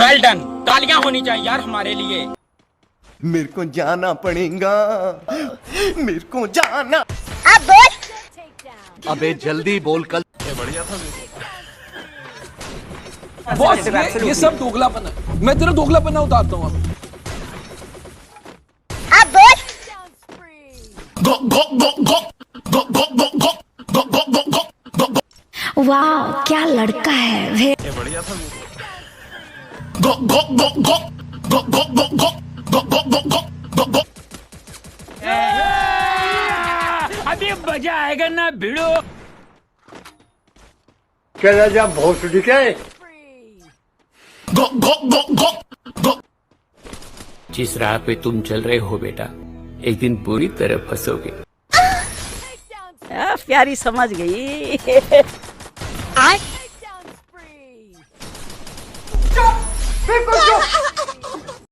Well done, तालियां होनी चाहिए यार हमारे लिए। मेरे को जाना पड़ेगा, मेरे को जाना। अब बोल। अबे जल्दी बोल, कल बढ़िया था। बॉस ये सब दोगलापन है, मैं तेरा दोगलापन उतारता हूँ अब बोल। वाह क्या लड़का है वे। बढ़िया था। अभी मजा आएगा ना भिड़ो। चला जा भोसड़ी के। जिस राह पे तुम चल रहे हो बेटा, एक दिन पूरी तरह फंसोगे। प्यारी समझ गई। I